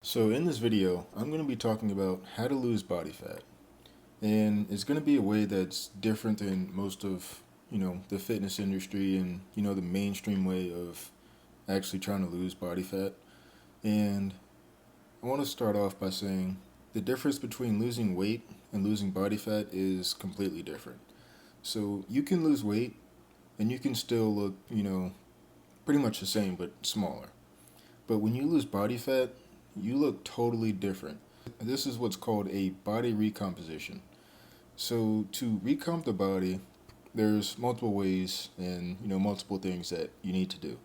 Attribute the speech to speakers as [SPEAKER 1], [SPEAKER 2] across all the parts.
[SPEAKER 1] So in this video, I'm going to be talking about how to lose body fat. And it's going to be a way that's different than most of, the fitness industry and, the mainstream way of actually trying to lose body fat. And I want to start off by saying the difference between losing weight and losing body fat is completely different. So you can lose weight and you can still look, pretty much the same but smaller. But when you lose body fat, you look totally different. This is what's called a body recomposition. So to recomp the body, there's multiple ways and multiple things that you need to do.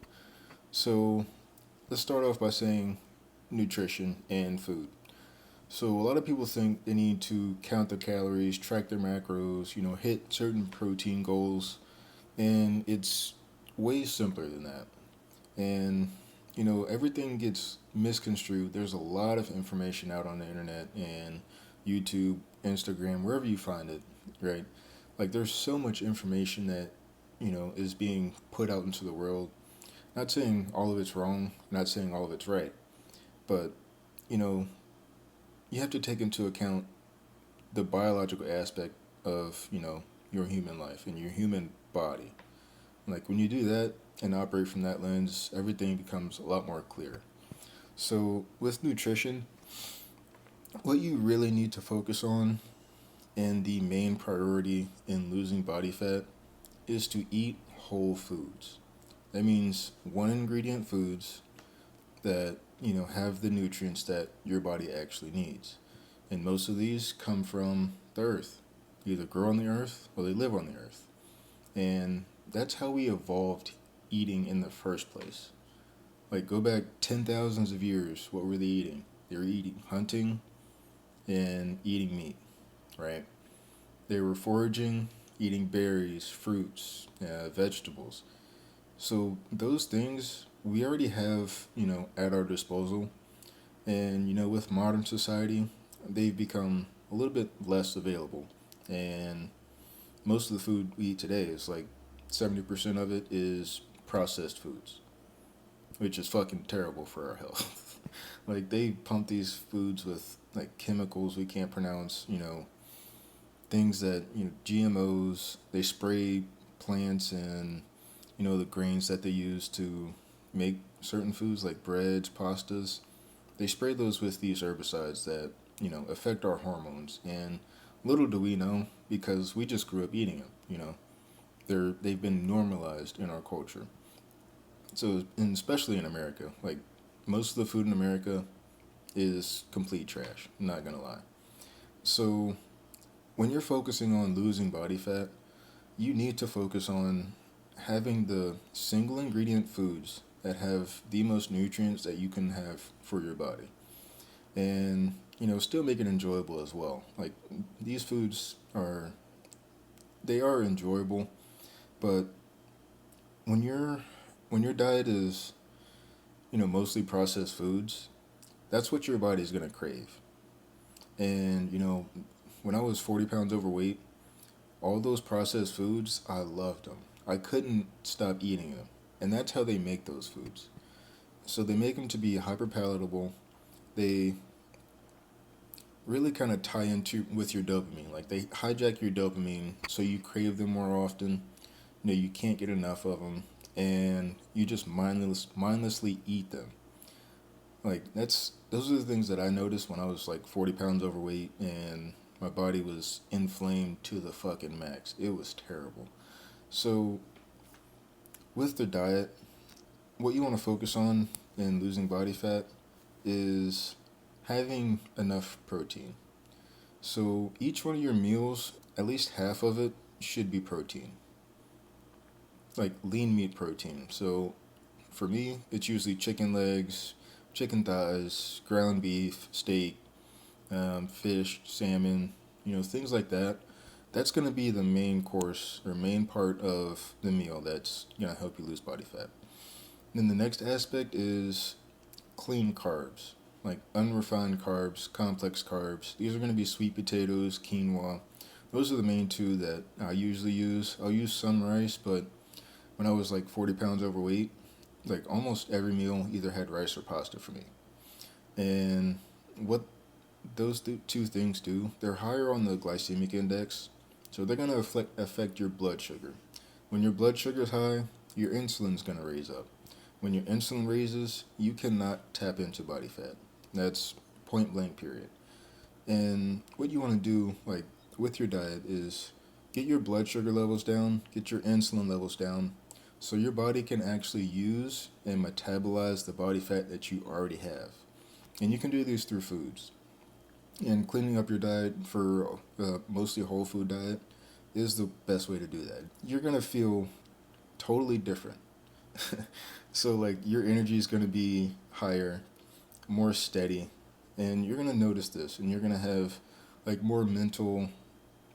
[SPEAKER 1] So let's start off by saying nutrition and food. So a lot of people think they need to count their calories, track their macros, hit certain protein goals, and it's way simpler than that. And everything gets misconstrued. There's a lot of information out on the internet and YouTube, Instagram, wherever you find it, right? Like there's so much information that is being put out into the world. Not saying all of it's wrong, not saying all of it's right, but you know you have to take into account the biological aspect of your human life and your human body. Like when you do that and operate from that lens, everything becomes a lot more clear. So with nutrition, what you really need to focus on and the main priority in losing body fat is to eat whole foods. That means one ingredient foods that have the nutrients that your body actually needs. And most of these come from the earth. They either grow on the earth or they live on the earth. And that's how we evolved eating in the first place. Like go back 10 thousands of years, what were they eating? They were eating hunting and eating meat, right? They were foraging, eating berries, fruits, vegetables. So those things we already have, at our disposal. And with modern society, they've become a little bit less available. And most of the food we eat today is like 70% of it is processed foods, which is fucking terrible for our health. Like they pump these foods with like chemicals we can't pronounce, things that, GMOs, they spray plants and, the grains that they use to make certain foods like breads, pastas. They spray those with these herbicides that, affect our hormones. And little do we know because we just grew up eating them. They've been normalized in our culture. So, and especially in America, like most of the food in America is complete trash. I'm not gonna lie. So, when you're focusing on losing body fat, you need to focus on having the single ingredient foods that have the most nutrients that you can have for your body. And, still make it enjoyable as well. Like these foods are they are enjoyable, but when your diet is, mostly processed foods, that's what your body's gonna crave. And, when I was 40 pounds overweight, all those processed foods, I loved them. I couldn't stop eating them. And that's how they make those foods. So they make them to be hyper palatable. They really kind of tie into with your dopamine. Like they hijack your dopamine so you crave them more often. You can't get enough of them and you just mindlessly eat them. Like those are the things that I noticed when I was like 40 pounds overweight and my body was inflamed to the fucking max. It was terrible. So with the diet, what you want to focus on in losing body fat is having enough protein. So each one of your meals, at least half of it should be protein. Like lean meat protein. So for me, it's usually chicken legs, chicken thighs, ground beef, steak, fish, salmon, things like that. That's going to be the main course or main part of the meal that's going to help you lose body fat. Then the next aspect is clean carbs, like unrefined carbs, complex carbs. These are going to be sweet potatoes, quinoa. Those are the main two that I usually use. I'll use some rice, but when I was like 40 pounds overweight, like almost every meal either had rice or pasta for me. And what those two things do, they're higher on the glycemic index, so they're going to affect your blood sugar. When your blood sugar is high, your insulin's going to raise up. When your insulin raises, you cannot tap into body fat. That's point blank, period. And what you want to do, like with your diet, is get your blood sugar levels down, get your insulin levels down, so your body can actually use and metabolize the body fat that you already have. And you can do these through foods. And cleaning up your diet for mostly a whole food diet is the best way to do that. You're gonna feel totally different. So like your energy is gonna be higher, more steady, and you're gonna notice this, and you're gonna have like more mental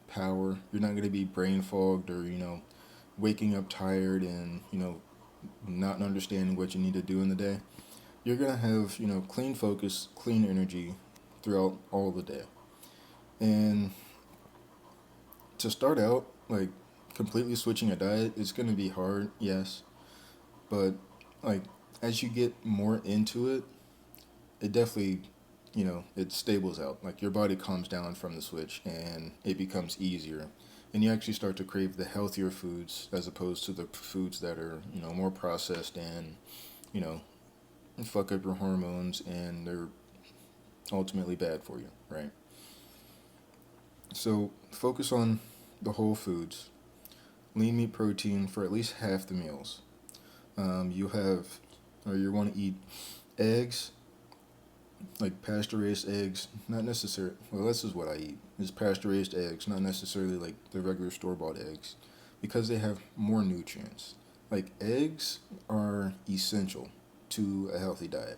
[SPEAKER 1] power. You're not gonna be brain fogged or waking up tired and not understanding what you need to do in the day. You're gonna have clean focus, clean energy throughout all the day. And to start out, like completely switching a diet, it's gonna be hard, yes, but like as you get more into it, it definitely it stables out. Like your body calms down from the switch and it becomes easier. And you actually start to crave the healthier foods as opposed to the foods that are more processed and you know fuck up your hormones and they're ultimately bad for you, right? So focus on the whole foods. Lean meat protein for at least half the meals. You have, or you want to eat eggs, like pasture raised eggs, not necessarily, well, this is what I eat, is pasture raised eggs, not necessarily like the regular store bought eggs, because they have more nutrients. Like eggs are essential to a healthy diet.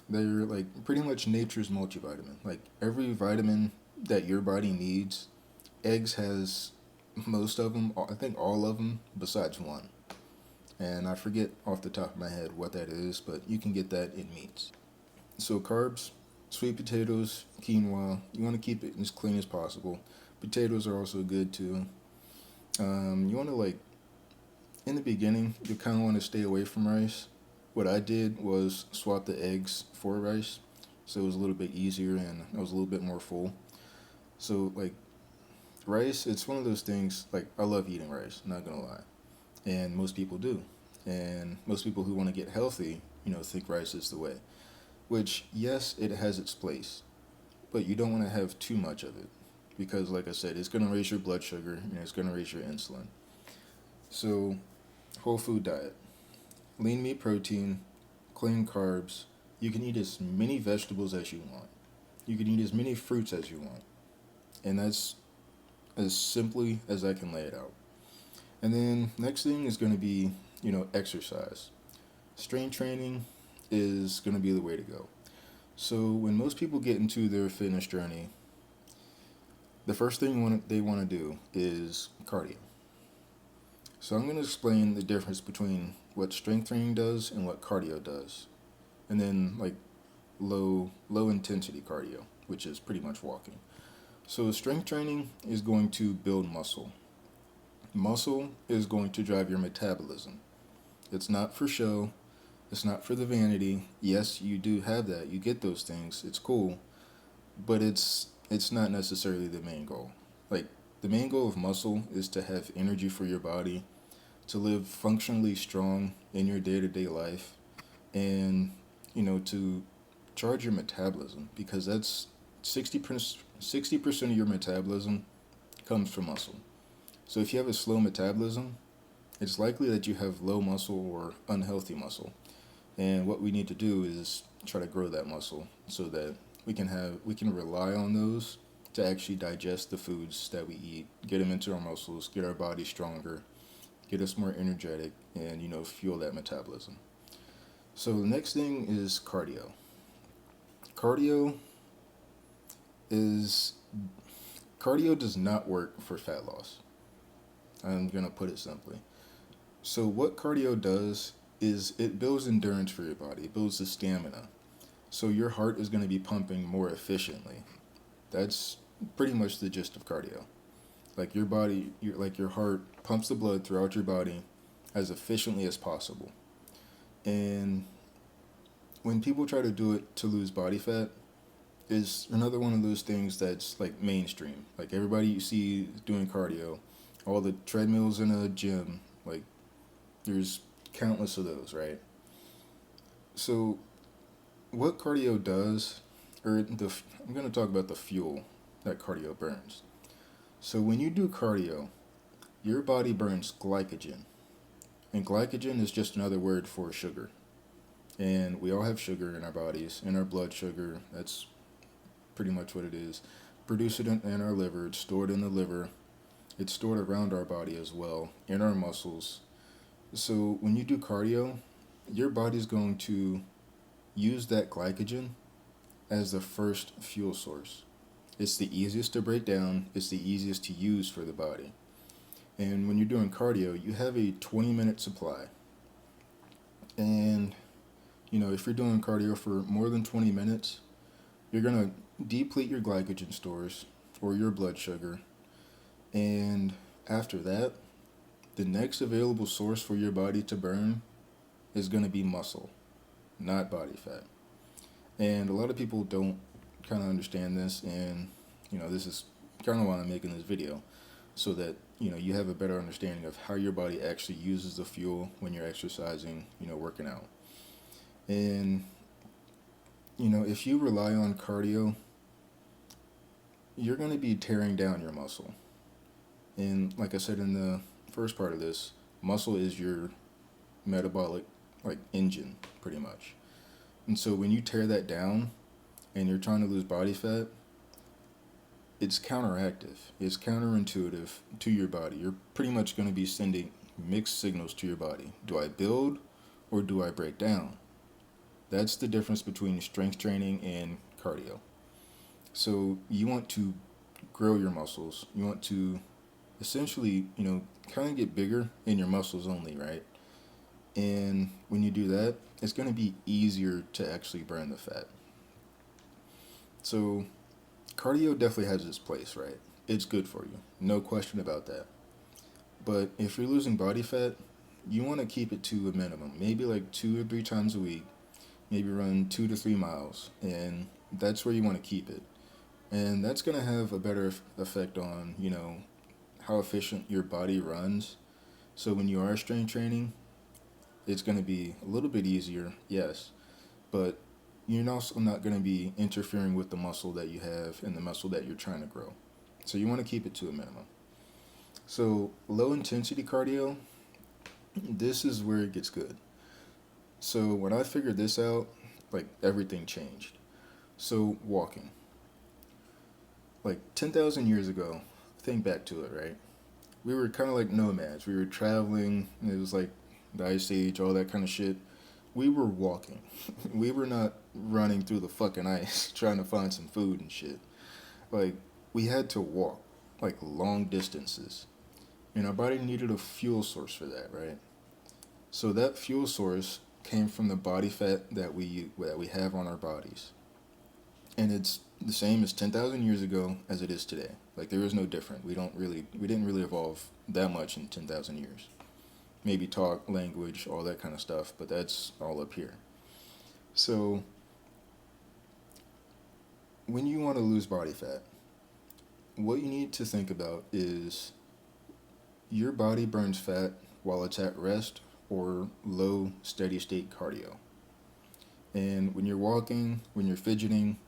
[SPEAKER 1] They're like pretty much nature's multivitamin. Like every vitamin that your body needs, eggs has most of them. I think all of them besides one. And I forget off the top of my head what that is, but you can get that in meats. So carbs, sweet potatoes, quinoa. You want to keep it as clean as possible. Potatoes are also good too. You want to like in the beginning, you kind of want to stay away from rice. What I did was swap the eggs for rice, so it was a little bit easier and I was a little bit more full. So like rice, it's one of those things. Like I love eating rice, not gonna lie, and most people do, and most people who want to get healthy, think rice is the way. Which yes, it has its place, but you don't want to have too much of it, because like I said, it's gonna raise your blood sugar and it's gonna raise your insulin. So whole food diet. Lean meat protein, clean carbs. You can eat as many vegetables as you want. You can eat as many fruits as you want. And that's as simply as I can lay it out. And then next thing is going to be, exercise. Strength training is going to be the way to go. So when most people get into their fitness journey, the first thing they want to do is cardio. So I'm going to explain the difference between what strength training does and what cardio does. And then like low intensity cardio, which is pretty much walking. So strength training is going to build muscle. Muscle is going to drive your metabolism. It's not for show. It's not for the vanity. Yes, you do have that. You get those things. It's cool, but it's not necessarily the main goal. Like the main goal of muscle is to have energy for your body, to live functionally strong in your day-to-day life, and to charge your metabolism, because that's 60% of your metabolism comes from muscle. So if you have a slow metabolism, it's likely that you have low muscle or unhealthy muscle. And what we need to do is try to grow that muscle so that we can rely on those to actually digest the foods that we eat, get them into our muscles, get our body stronger, get us more energetic, and fuel that metabolism. So the next thing is cardio. Cardio is cardio does not work for fat loss. I'm gonna put it simply. So what cardio does is it builds endurance for your body. It builds the stamina. So your heart is going to be pumping more efficiently. That's pretty much the gist of cardio. Like your heart pumps the blood throughout your body as efficiently as possible. And when people try to do it to lose body fat, is another one of those things that's like mainstream. Like everybody you see doing cardio, all the treadmills in a gym, like there's countless of those, right? So what cardio does, I'm going to talk about the fuel that cardio burns. So when you do cardio, your body burns glycogen, and glycogen is just another word for sugar. And we all have sugar in our bodies, in our blood sugar. That's pretty much what it is. Produce it in our liver. It's stored in the liver. It's stored around our body as well, in our muscles. So when you do cardio, your body's going to use that glycogen as the first fuel source. It's the easiest to break down, it's the easiest to use for the body. And when you're doing cardio, you have a 20-minute supply. And, if you're doing cardio for more than 20 minutes, you're going to deplete your glycogen stores or your blood sugar. And after that, the next available source for your body to burn is going to be muscle, not body fat. And a lot of people don't kind of understand this, and this is kind of why I'm making this video, so that you have a better understanding of how your body actually uses the fuel when you're exercising, working out. And if you rely on cardio, you're going to be tearing down your muscle. And like I said in the first part of this, muscle is your metabolic engine, pretty much. And so when you tear that down and you're trying to lose body fat, it's counteractive. It's counterintuitive to your body. You're pretty much going to be sending mixed signals to your body. Do I build or do I break down? That's the difference between strength training and cardio. So you want to grow your muscles. You want to essentially, kind of get bigger in your muscles only, right? And when you do that, it's going to be easier to actually burn the fat. So cardio definitely has its place, right? It's good for you, no question about that. But if you're losing body fat, you want to keep it to a minimum, maybe like 2 or 3 times a week, maybe run 2 to 3 miles, and that's where you want to keep it. And that's going to have a better effect on, how efficient your body runs. So when you are strength training, it's going to be a little bit easier, yes, but you're also not going to be interfering with the muscle that you have and the muscle that you're trying to grow. So you want to keep it to a minimum. So low intensity cardio, this is where it gets good. So when I figured this out, everything changed. So walking. 10,000 years ago, think back to it, right? We were kind of like nomads. We were traveling. It was like the Ice Age, all that kind of shit. We were walking. We were not running through the fucking ice trying to find some food and shit. We had to walk, long distances. And our body needed a fuel source for that, right? So that fuel source came from the body fat that we have on our bodies. And it's the same as 10,000 years ago as it is today. There is no different. We didn't really evolve that much in 10,000 years. Maybe talk, language, all that kind of stuff, but that's all up here. So when you want to lose body fat, what you need to think about is your body burns fat while it's at rest or low steady state cardio. And when you're walking, when you're fidgeting,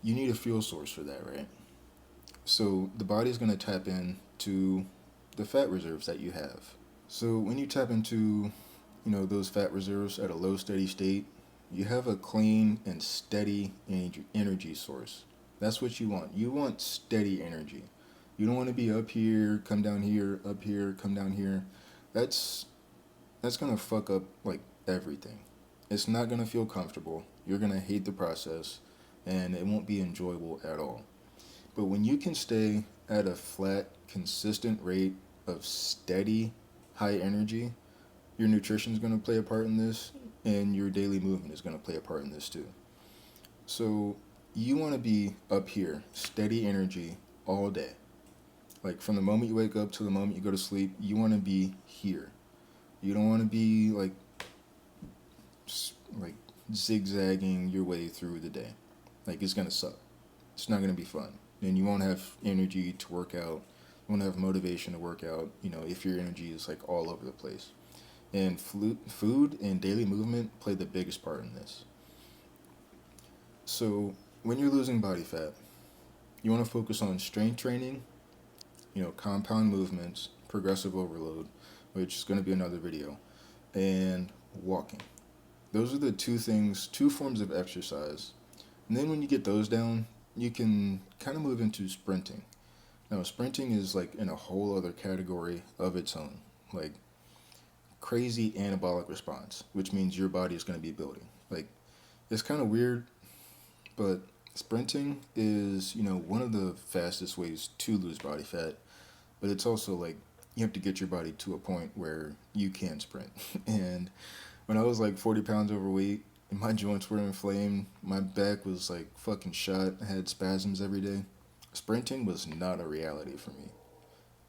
[SPEAKER 1] you need a fuel source for that, right? So the body's going to tap into the fat reserves that you have. So when you tap into, those fat reserves at a low steady state, you have a clean and steady energy source. That's what you want. You want steady energy. You don't want to be up here, come down here, up here, come down here. That's going to fuck up everything. It's not going to feel comfortable. You're going to hate the process, and it won't be enjoyable at all. But when you can stay at a flat, consistent rate of steady, high energy, your nutrition is going to play a part in this, and your daily movement is going to play a part in this too. So you want to be up here, steady energy all day. From the moment you wake up to the moment you go to sleep, you want to be here. You don't want to be zigzagging your way through the day. Like, it's gonna suck. It's not gonna be fun. And you won't have energy to work out. You won't have motivation to work out, if your energy is like all over the place. And food and daily movement play the biggest part in this. So, when you're losing body fat, you want to focus on strength training, compound movements, progressive overload, which is going to be another video, and walking. Those are the two forms of exercise. And then when you get those down, you can kind of move into sprinting. Now, sprinting is like in a whole other category of its own. Like, crazy anabolic response, which means your body is going to be building. Like, it's kind of weird, but sprinting is, one of the fastest ways to lose body fat, but it's also like you have to get your body to a point where you can sprint. And when I was like 40 pounds overweight, and my joints were inflamed, my back was like fucking shot, I had spasms every day. Sprinting was not a reality for me.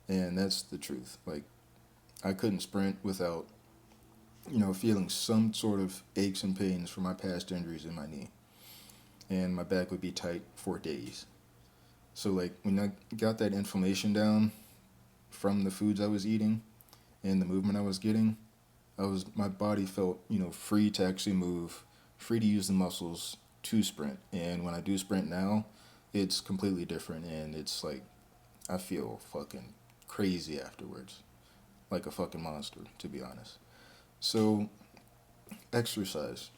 [SPEAKER 1] And that's the truth. Like, I couldn't sprint without, feeling some sort of aches and pains from my past injuries in my knee. And my back would be tight for days. So, like, when I got that inflammation down from the foods I was eating and the movement I was getting, my body felt, free to actually move, free to use the muscles to sprint. And when I do sprint now, it's completely different, and it's like I feel fucking crazy afterwards, like a fucking monster, to be honest. So, exercise.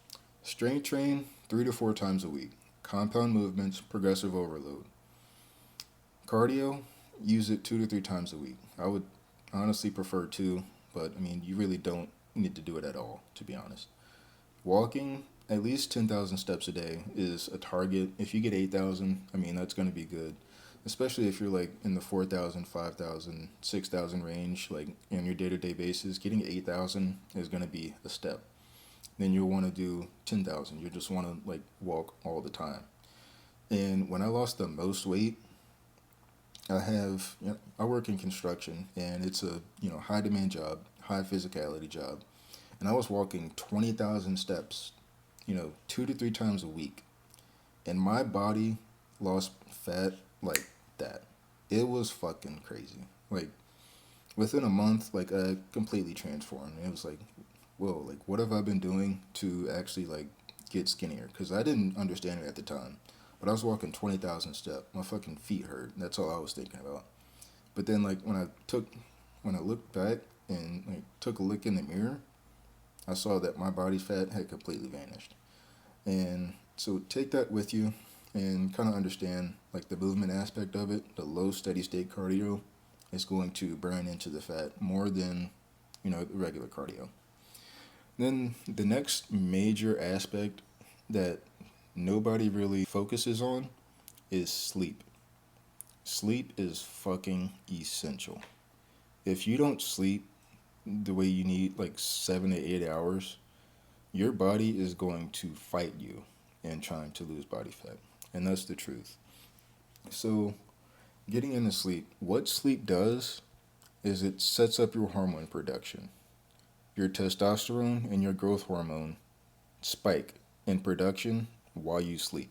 [SPEAKER 1] Strength train 3 to 4 times a week. Compound movements, progressive overload. Cardio, use it 2 to 3 times a week. I would honestly prefer two, but I mean, you really don't need to do it at all, to be honest. Walking, at least 10,000 steps a day is a target. If you get 8,000, I mean, that's going to be good. Especially if you're like in the 4,000, 5,000, 6,000 range, like on your day to day basis, getting 8,000 is going to be a step. Then you'll want to do 10,000. You just want to like walk all the time. And when I lost the most weight, I work in construction, and it's a, high demand job, high physicality job. And I was walking 20,000 steps, 2 to 3 times a week. And my body lost fat like that. It was fucking crazy. Like, within a month, like, I completely transformed. It was like, whoa, like, what have I been doing to actually, like, get skinnier? Because I didn't understand it at the time. But I was walking 20,000 steps. My fucking feet hurt. That's all I was thinking about. But then, like, when I looked back and, like, took a look in the mirror, I saw that my body fat had completely vanished. And so take that with you and kind of understand, like, the movement aspect of it. The low steady state cardio is going to burn into the fat more than, the regular cardio. Then the next major aspect that nobody really focuses on is sleep. Sleep is fucking essential. If you don't sleep the way you need, like 7 to 8 hours, your body is going to fight you in trying to lose body fat. And that's the truth. So, getting into sleep, what sleep does is it sets up your hormone production. Your testosterone and your growth hormone spike in production while you sleep.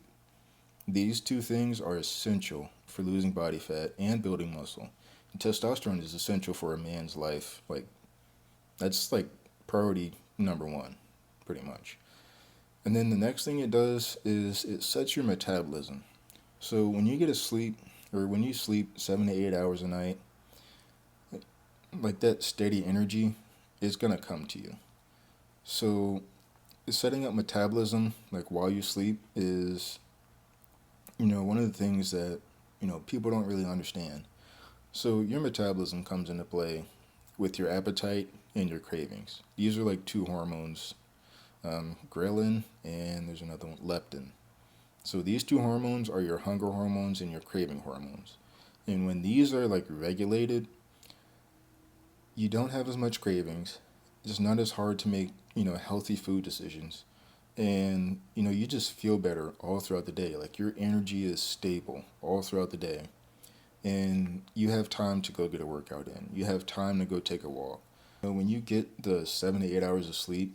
[SPEAKER 1] These two things are essential for losing body fat and building muscle. And testosterone is essential for a man's life. Like, that's like priority number one, pretty much. And then the next thing it does is it sets your metabolism. So when you get to sleep, or when you sleep 7 to 8 hours a night, like that steady energy is going to come to you. So setting up metabolism, like while you sleep, is, one of the things that, people don't really understand. So your metabolism comes into play with your appetite and your cravings. These are like two hormones, ghrelin, and there's another one, leptin. So these two hormones are your hunger hormones and your craving hormones. And when these are like regulated, you don't have as much cravings. It's not as hard to make, healthy food decisions. And, you just feel better all throughout the day. Like, your energy is stable all throughout the day. And you have time to go get a workout in. You have time to go take a walk. When you get the 7 to 8 hours of sleep,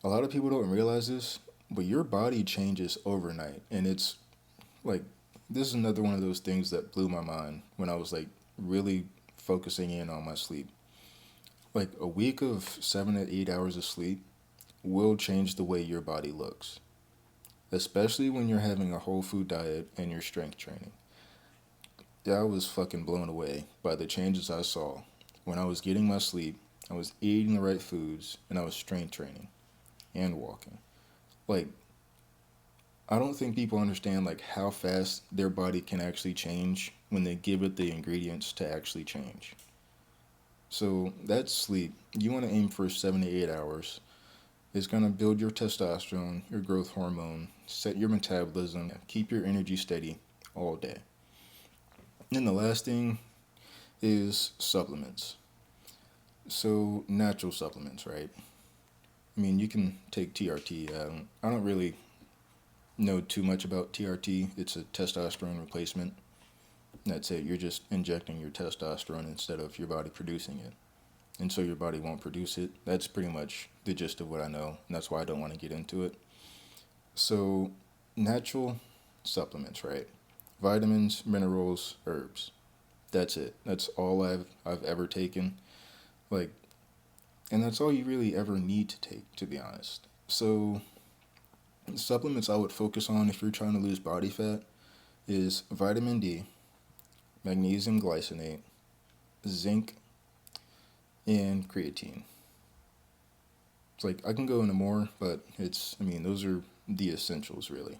[SPEAKER 1] A lot of people don't realize this, but your body changes overnight. And it's like, this is another one of those things that blew my mind when I was like really focusing in on my sleep. Like, a week of 7 to 8 hours of sleep will change the way your body looks, especially when you're having a whole food diet and you're strength training. Yeah, I was fucking blown away by the changes I saw when I was getting my sleep, I was eating the right foods, and I was strength training and walking. Like, I don't think people understand like how fast their body can actually change when they give it the ingredients to actually change. So that's sleep. You want to aim for 7 to 8 hours. It's gonna build your testosterone, your growth hormone, set your metabolism, keep your energy steady all day. And the last thing is supplements. So natural supplements, right? I mean, you can take TRT. I don't really know too much about TRT. It's a testosterone replacement. That's it. You're just injecting your testosterone instead of your body producing it. And so your body won't produce it. That's pretty much the gist of what I know. And that's why I don't want to get into it. So, natural supplements, right? Vitamins, minerals, herbs. That's it. That's all I've ever taken. Like, and that's all you really ever need to take, to be honest. So, supplements I would focus on if you're trying to lose body fat is vitamin D, magnesium glycinate, zinc, and creatine. It's like I can go into more, but I mean, those are the essentials really.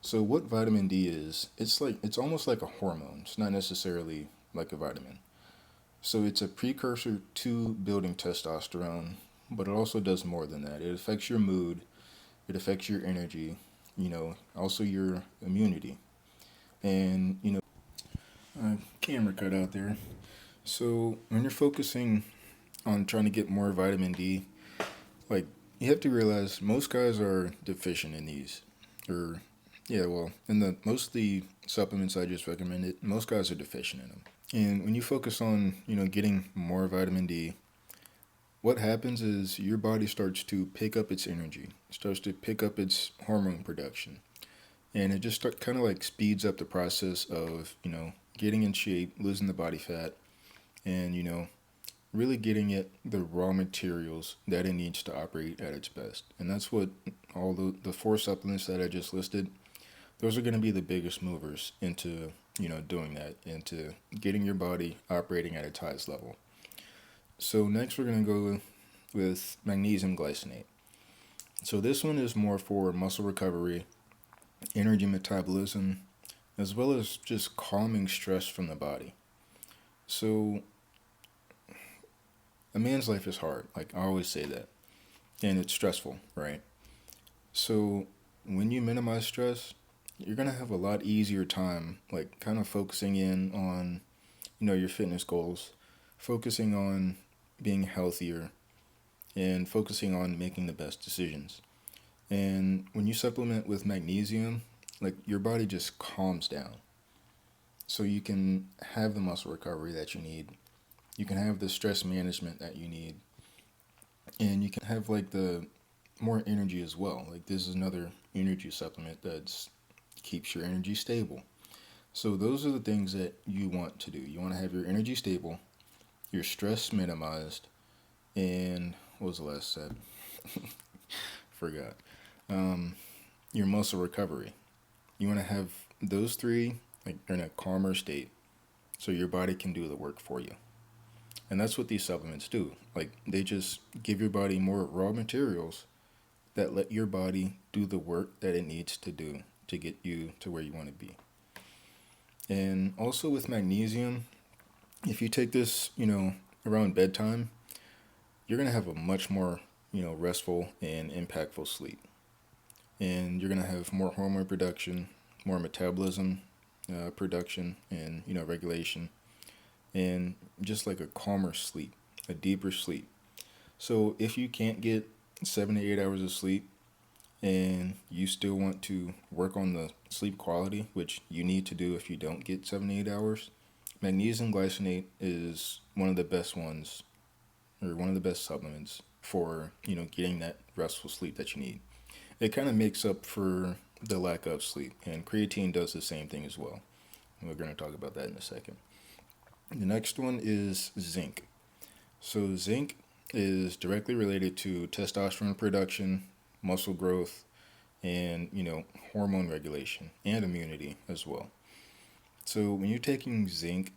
[SPEAKER 1] So what vitamin D is, it's almost like a hormone. It's not necessarily like a vitamin. So it's a precursor to building testosterone, but it also does more than that. It affects your mood, it affects your energy, also your immunity. And, camera cut out there. So when you're focusing on trying to get more vitamin D, like you have to realize most guys are deficient in these. Or yeah, well, in the most of the supplements I just recommended, most guys are deficient in them. And when you focus on, getting more vitamin D, what happens is your body starts to pick up its energy, starts to pick up its hormone production. And it just kind of like speeds up the process of, getting in shape, losing the body fat, and, really getting it the raw materials that it needs to operate at its best. And that's what all the four supplements that I just listed, those are going to be the biggest movers into, doing that, into getting your body operating at its highest level. So next we're going to go with magnesium glycinate. So this one is more for muscle recovery, energy metabolism, as well as just calming stress from the body. So a man's life is hard, like I always say that, and it's stressful, right? So when you minimize stress, you're gonna have a lot easier time, like kind of focusing in on, your fitness goals, focusing on being healthier, and focusing on making the best decisions. And when you supplement with magnesium, like your body just calms down. So you can have the muscle recovery that you need. You can have the stress management that you need. And you can have like the more energy as well. Like this is another energy supplement that keeps your energy stable. So those are the things that you want to do. You want to have your energy stable, your stress minimized, and what was the last step? Forgot. Um, your muscle recovery. You want to have those three like in a calmer state, so your body can do the work for you. And that's what these supplements do. Like they just give your body more raw materials that let your body do the work that it needs to do to get you to where you want to be. And also with magnesium, if you take this, around bedtime, you're going to have a much more, restful and impactful sleep. And you're going to have more hormone production, more metabolism production, and, regulation, and just like a calmer sleep, a deeper sleep. So if you can't get 7 to 8 hours of sleep and you still want to work on the sleep quality, which you need to do if you don't get 7 to 8 hours, magnesium glycinate is one of the best ones, or one of the best supplements for, getting that restful sleep that you need. It kind of makes up for the lack of sleep, and creatine does the same thing as well. We're going to talk about that in a second. The next one is zinc. So, zinc is directly related to testosterone production, muscle growth, and, hormone regulation and immunity as well. So, when you're taking zinc,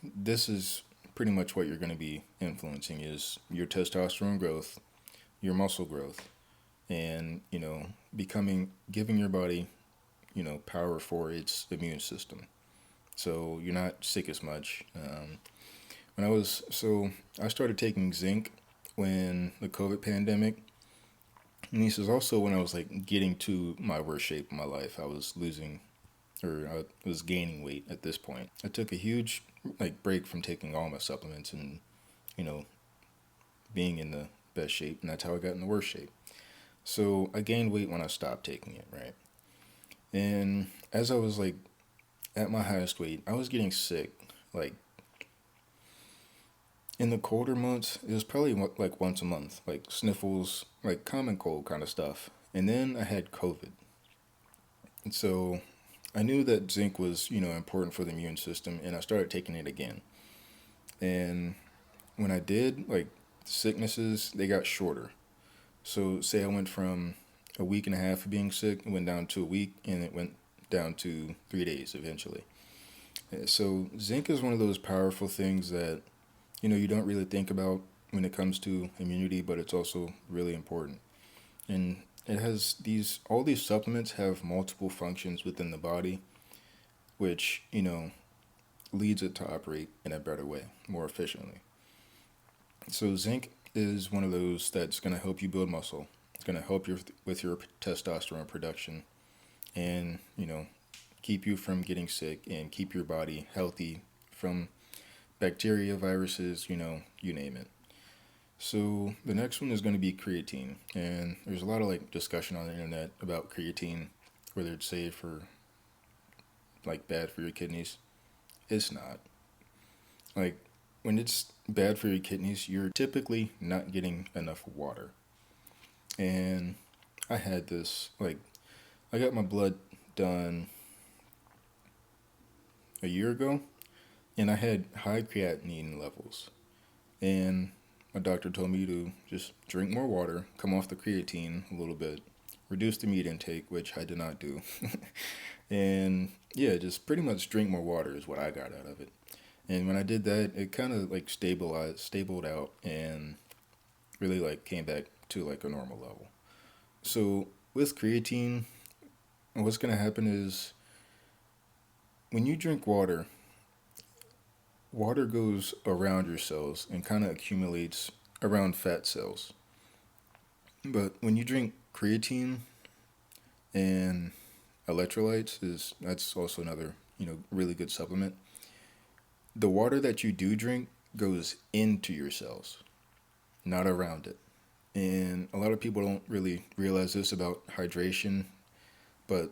[SPEAKER 1] this is pretty much what you're going to be influencing is your testosterone growth, your muscle growth, and, giving your body, power for its immune system. So you're not sick as much. I started taking zinc when the COVID pandemic, and this is also when I was like getting to my worst shape of my life. I was losing, or I was gaining weight at this point. I took a huge break from taking all my supplements and, you know, being in the best shape, and that's how I got in the worst shape. So I gained weight when I stopped taking it, right? And as I was like at my highest weight, I was getting sick. Like in the colder months, it was probably like once a month, like sniffles, like common cold kind of stuff. And then I had COVID. And so I knew that zinc was, important for the immune system, and I started taking it again. And when I did, like sicknesses, they got shorter. So say I went from a week and a half of being sick, it went down to a week, and it went down to 3 days eventually. So zinc is one of those powerful things that you don't really think about when it comes to immunity, but it's also really important. And it has all these supplements have multiple functions within the body, which leads it to operate in a better way, more efficiently. So zinc is one of those that's going to help you build muscle. It's going to help you with your testosterone production, and keep you from getting sick and keep your body healthy from bacteria, viruses, you name it. So the next one is going to be creatine, and there's a lot of discussion on the internet about creatine, whether it's safe or bad for your kidneys. It's not. Like when it's bad for your kidneys, you're typically not getting enough water. And I had this I got my blood done a year ago, and I had high creatinine levels. And my doctor told me to just drink more water, come off the creatine a little bit, reduce the meat intake, which I did not do. And yeah, just pretty much drink more water is what I got out of it. And when I did that, it kind of stabled out, and really came back to a normal level. So with creatine, what's gonna happen is when you drink water, water goes around your cells and kind of accumulates around fat cells. But when you drink creatine and electrolytes, that's also another really good supplement. The water that you do drink goes into your cells, not around it. And a lot of people don't really realize this about hydration, but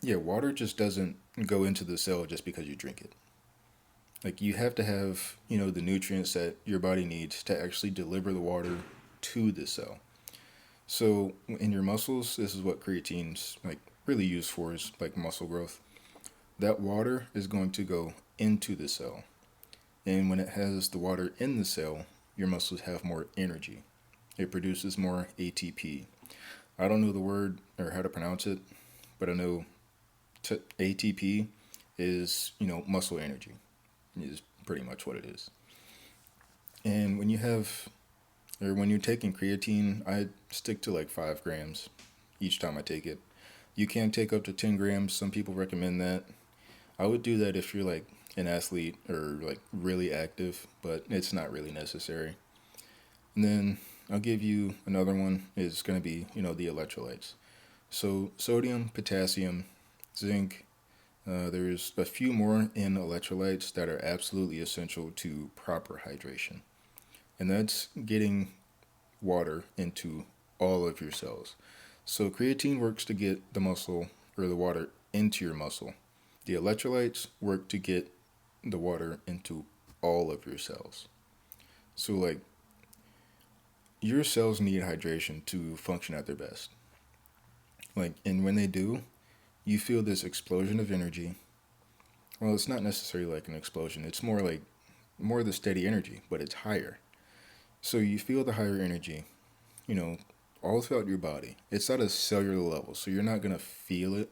[SPEAKER 1] yeah, water just doesn't go into the cell just because you drink it. You have to have, the nutrients that your body needs to actually deliver the water to the cell. So in your muscles, this is what creatine's really used for, is muscle growth. That water is going to go into the cell. And when it has the water in the cell, your muscles have more energy. It produces more ATP. I don't know the word or how to pronounce it, but I know ATP is, muscle energy, is pretty much what it is. And when you're taking creatine, I stick to 5 grams each time I take it. You can take up to 10 grams. Some people recommend that. I would do that if you're an athlete or really active, but it's not really necessary. And then I'll give you another one, is going to be, the electrolytes. So sodium, potassium, zinc. There's a few more in electrolytes that are absolutely essential to proper hydration. And that's getting water into all of your cells. So creatine works to get the muscle or the water into your muscle. The electrolytes work to get the water into all of your cells. So your cells need hydration to function at their best. And when they do, you feel this explosion of energy. Well, it's not necessarily like an explosion. It's more the steady energy, but it's higher. So you feel the higher energy, you know, all throughout your body. It's at a cellular level, so you're not gonna feel it,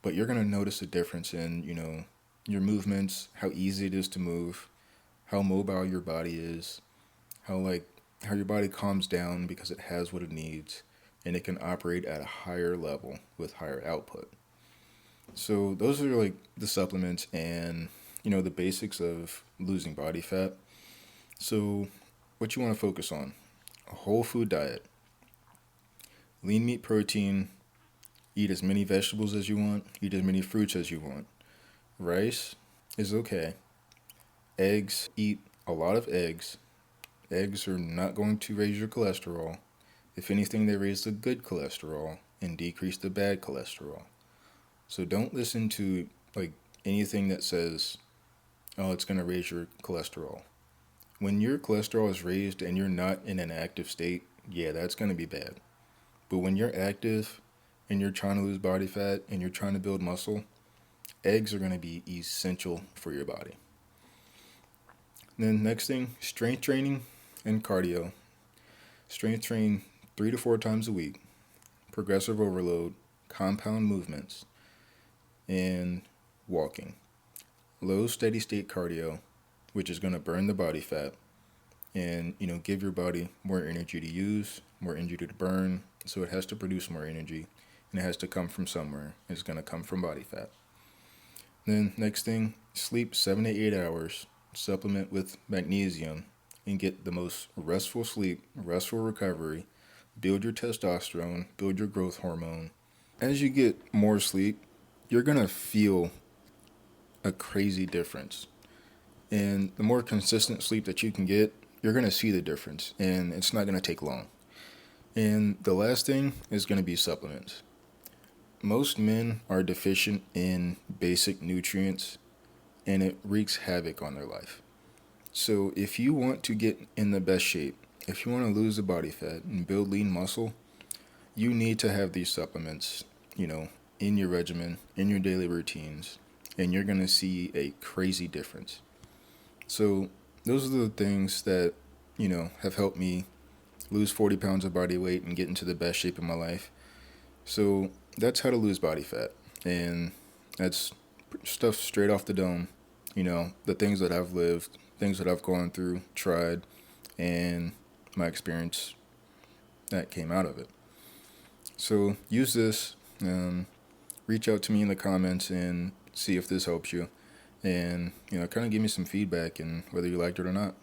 [SPEAKER 1] but you're gonna notice a difference in, your movements, how easy it is to move, how mobile your body is, how like how your body calms down because it has what it needs, and it can operate at a higher level with higher output. So those are like the supplements and the basics of losing body fat. So what you want to focus on: a whole food diet, lean meat protein, eat as many vegetables as you want, eat as many fruits as you want. Rice is okay. Eggs, eat a lot of eggs. Eggs are not going to raise your cholesterol. If anything, they raise the good cholesterol and decrease the bad cholesterol. So don't listen to like anything that says, "Oh, it's going to raise your cholesterol." When your cholesterol is raised and you're not in an active state, yeah, that's going to be bad. But when you're active and you're trying to lose body fat and you're trying to build muscle, eggs are going to be essential for your body. Then next thing, strength training and cardio. Strength train 3 to 4 times a week, progressive overload, compound movements, and walking. Low steady state cardio, which is going to burn the body fat and give your body more energy to use, more energy to burn. So it has to produce more energy, and it has to come from somewhere. It's going to come from body fat. Then next thing, sleep 7 to 8 hours, supplement with magnesium, and get the most restful sleep, restful recovery. Build your testosterone, build your growth hormone. As you get more sleep, you're going to feel a crazy difference. And the more consistent sleep that you can get, you're going to see the difference, and it's not going to take long. And the last thing is going to be supplements. Most men are deficient in basic nutrients, and it wreaks havoc on their life. So if you want to get in the best shape, if you want to lose the body fat and build lean muscle, you need to have these supplements, in your regimen, in your daily routines, and you're going to see a crazy difference. So those are the things that, have helped me lose 40 pounds of body weight and get into the best shape of my life. So that's how to lose body fat. And that's stuff straight off the dome. The things that I've lived, things that I've gone through, tried, and my experience that came out of it. So use this. Reach out to me in the comments and see if this helps you. And, kind of give me some feedback and whether you liked it or not.